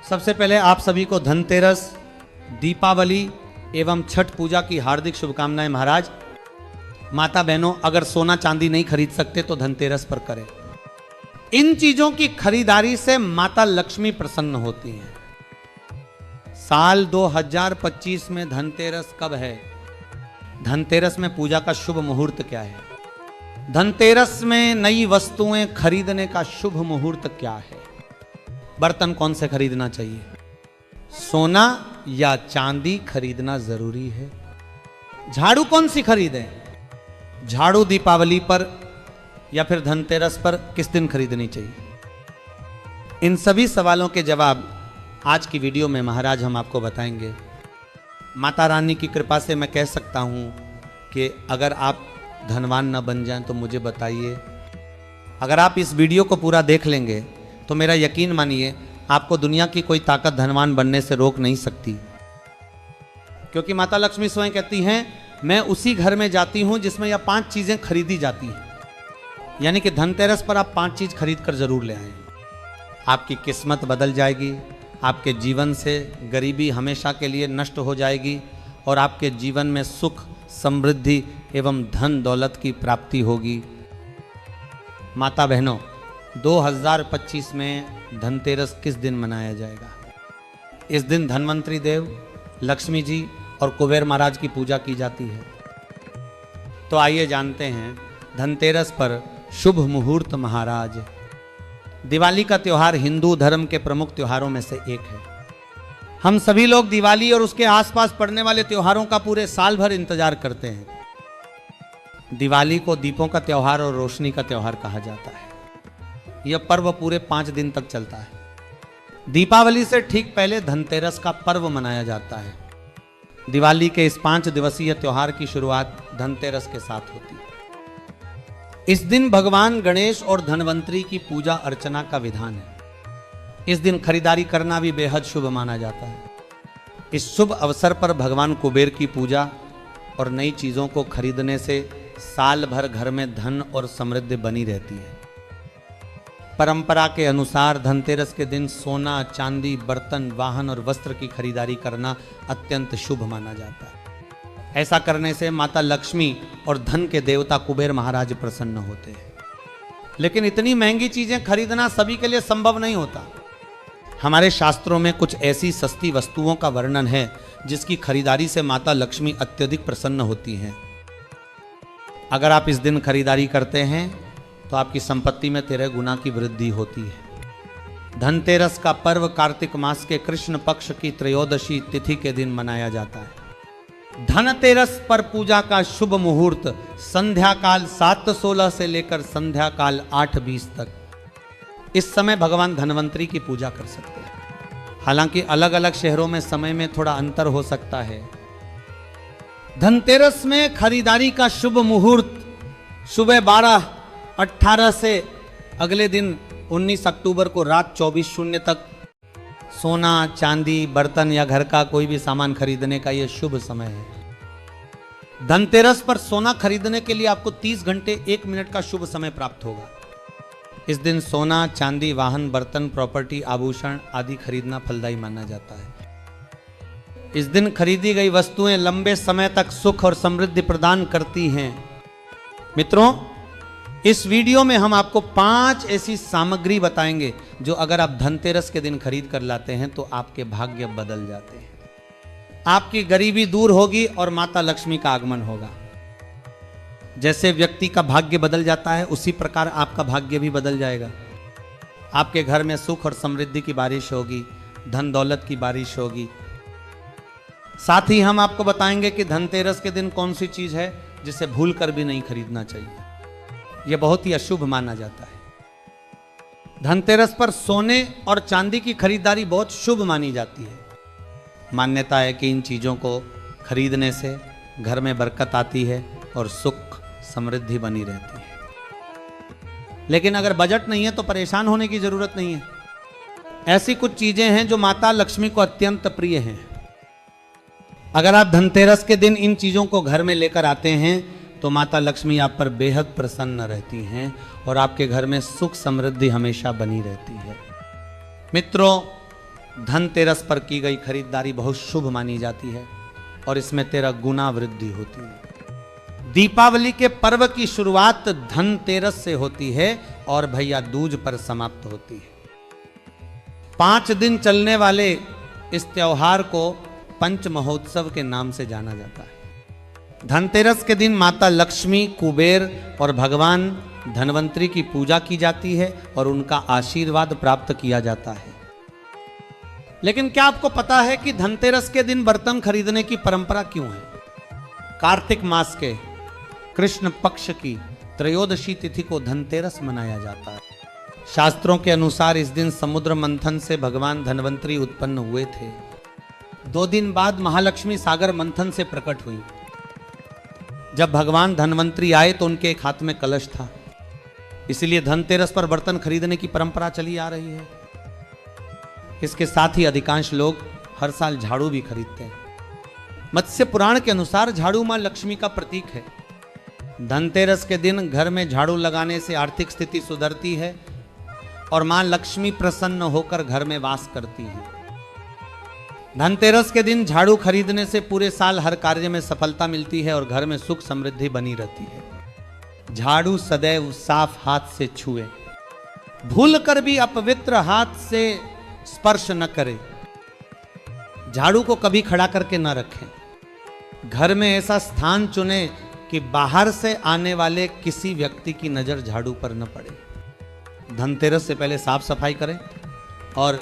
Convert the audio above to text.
सबसे पहले आप सभी को धनतेरस, दीपावली एवं छठ पूजा की हार्दिक शुभकामनाएं। महाराज, माता बहनों, अगर सोना चांदी नहीं खरीद सकते तो धनतेरस पर करें। इन चीजों की खरीदारी से माता लक्ष्मी प्रसन्न होती हैं। साल 2025 में धनतेरस कब है? धनतेरस में पूजा का शुभ मुहूर्त क्या है? धनतेरस में नई वस्तुएं खरीदने का शुभ मुहूर्त क्या है? बर्तन कौन से खरीदना चाहिए? सोना या चांदी खरीदना जरूरी है? झाड़ू कौन सी खरीदें? झाड़ू दीपावली पर या फिर धनतेरस पर किस दिन खरीदनी चाहिए? इन सभी सवालों के जवाब आज की वीडियो में महाराज हम आपको बताएंगे। माता रानी की कृपा से मैं कह सकता हूं कि अगर आप धनवान न बन जाएं तो मुझे बताइए। अगर आप इस वीडियो को पूरा देख लेंगे तो मेरा यकीन मानिए, आपको दुनिया की कोई ताकत धनवान बनने से रोक नहीं सकती। क्योंकि माता लक्ष्मी स्वयं कहती हैं, मैं उसी घर में जाती हूं जिसमें यह 5 चीजें खरीदी जाती हैं। यानी कि धनतेरस पर आप 5 चीज खरीद कर जरूर ले आए। आपकी किस्मत बदल जाएगी, आपके जीवन से गरीबी हमेशा के लिए नष्ट हो जाएगी और आपके जीवन में सुख, समृद्धि एवं धन दौलत की प्राप्ति होगी। माता बहनों, 2025 में धनतेरस किस दिन मनाया जाएगा? इस दिन धन्वंतरी देव, लक्ष्मी जी और कुबेर महाराज की पूजा की जाती है। तो आइए जानते हैं धनतेरस पर शुभ मुहूर्त। महाराज, दिवाली का त्योहार हिंदू धर्म के प्रमुख त्योहारों में से एक है। हम सभी लोग दिवाली और उसके आसपास पड़ने वाले त्योहारों का पूरे साल भर इंतजार करते हैं। दिवाली को दीपों का त्योहार और रोशनी का त्योहार कहा जाता है। यह पर्व पूरे 5 दिन तक चलता है। दीपावली से ठीक पहले धनतेरस का पर्व मनाया जाता है। दिवाली के इस 5 दिवसीय त्योहार की शुरुआत धनतेरस के साथ होती है। इस दिन भगवान गणेश और धनवंतरी की पूजा अर्चना का विधान है। इस दिन खरीदारी करना भी बेहद शुभ माना जाता है। इस शुभ अवसर पर भगवान कुबेर की पूजा और नई चीजों को खरीदने से साल भर घर में धन और समृद्धि बनी रहती है। परंपरा के अनुसार धनतेरस के दिन सोना, चांदी, बर्तन, वाहन और वस्त्र की खरीदारी करना अत्यंत शुभ माना जाता है। ऐसा करने से माता लक्ष्मी और धन के देवता कुबेर महाराज प्रसन्न होते हैं। लेकिन इतनी महंगी चीजें खरीदना सभी के लिए संभव नहीं होता। हमारे शास्त्रों में कुछ ऐसी सस्ती वस्तुओं का वर्णन है जिसकी खरीदारी से माता लक्ष्मी अत्यधिक प्रसन्न होती हैं। अगर आप इस दिन खरीदारी करते हैं तो आपकी संपत्ति में 13 गुना की वृद्धि होती है। धनतेरस का पर्व कार्तिक मास के कृष्ण पक्ष की त्रयोदशी तिथि के दिन मनाया जाता है। धनतेरस पर पूजा का शुभ मुहूर्त संध्या काल 7:16 से लेकर संध्या काल 8:20 तक। इस समय भगवान धनवंतरी की पूजा कर सकते हैं। हालांकि अलग अलग शहरों में समय में थोड़ा अंतर हो सकता है। धनतेरस में खरीदारी का शुभ मुहूर्त सुबह 12:18 से अगले दिन 19 अक्टूबर को रात 24:00 तक सोना, चांदी, बर्तन या घर का कोई भी सामान खरीदने का यह शुभ समय है। धनतेरस पर सोना खरीदने के लिए आपको 30 घंटे 1 मिनट का शुभ समय प्राप्त होगा। इस दिन सोना, चांदी, वाहन, बर्तन, प्रॉपर्टी, आभूषण आदि खरीदना फलदायी माना जाता है। इस दिन खरीदी गई वस्तुएं लंबे समय तक सुख और समृद्धि प्रदान करती हैं। मित्रों, इस वीडियो में हम आपको 5 ऐसी सामग्री बताएंगे जो अगर आप धनतेरस के दिन खरीद कर लाते हैं तो आपके भाग्य बदल जाते हैं। आपकी गरीबी दूर होगी और माता लक्ष्मी का आगमन होगा। जैसे व्यक्ति का भाग्य बदल जाता है उसी प्रकार आपका भाग्य भी बदल जाएगा। आपके घर में सुख और समृद्धि की बारिश होगी, धन दौलत की बारिश होगी। साथ ही हम आपको बताएंगे कि धनतेरस के दिन कौन सी चीज है जिसे भूल कर भी नहीं खरीदना चाहिए। यह बहुत ही अशुभ माना जाता है। धनतेरस पर सोने और चांदी की खरीदारी बहुत शुभ मानी जाती है। मान्यता है कि इन चीजों को खरीदने से घर में बरकत आती है और सुख समृद्धि बनी रहती है। लेकिन अगर बजट नहीं है तो परेशान होने की जरूरत नहीं है। ऐसी कुछ चीजें हैं जो माता लक्ष्मी को अत्यंत प्रिय हैं। अगर आप धनतेरस के दिन इन चीजों को घर में लेकर आते हैं तो माता लक्ष्मी आप पर बेहद प्रसन्न रहती हैं और आपके घर में सुख समृद्धि हमेशा बनी रहती है। मित्रों, धनतेरस पर की गई खरीदारी बहुत शुभ मानी जाती है और इसमें तेरा गुना वृद्धि होती है। दीपावली के पर्व की शुरुआत धनतेरस से होती है और भैया दूज पर समाप्त होती है। 5 दिन चलने वाले इस त्योहार को पंच महोत्सव के नाम से जाना जाता है। धनतेरस के दिन माता लक्ष्मी, कुबेर और भगवान धनवंतरी की पूजा की जाती है और उनका आशीर्वाद प्राप्त किया जाता है। लेकिन क्या आपको पता है कि धनतेरस के दिन बर्तन खरीदने की परंपरा क्यों है? कार्तिक मास के कृष्ण पक्ष की त्रयोदशी तिथि को धनतेरस मनाया जाता है। शास्त्रों के अनुसार इस दिन समुद्र मंथन से भगवान धनवंतरी उत्पन्न हुए थे। 2 दिन बाद महालक्ष्मी सागर मंथन से प्रकट हुई। जब भगवान धनवंतरी आए तो उनके एक हाथ में कलश था, इसलिए धनतेरस पर बर्तन खरीदने की परंपरा चली आ रही है। इसके साथ ही अधिकांश लोग हर साल झाड़ू भी खरीदते हैं। मत्स्य पुराण के अनुसार झाड़ू मां लक्ष्मी का प्रतीक है। धनतेरस के दिन घर में झाड़ू लगाने से आर्थिक स्थिति सुधरती है और मां लक्ष्मी प्रसन्न होकर घर में वास करती है। धनतेरस के दिन झाड़ू खरीदने से पूरे साल हर कार्य में सफलता मिलती है और घर में सुख समृद्धि बनी रहती है। झाड़ू सदैव साफ हाथ से छुए, भूल कर भी अपवित्र हाथ से स्पर्श न करे। झाड़ू को कभी खड़ा करके न रखें। घर में ऐसा स्थान चुने कि बाहर से आने वाले किसी व्यक्ति की नजर झाड़ू पर न पड़े। धनतेरस से पहले साफ सफाई करें और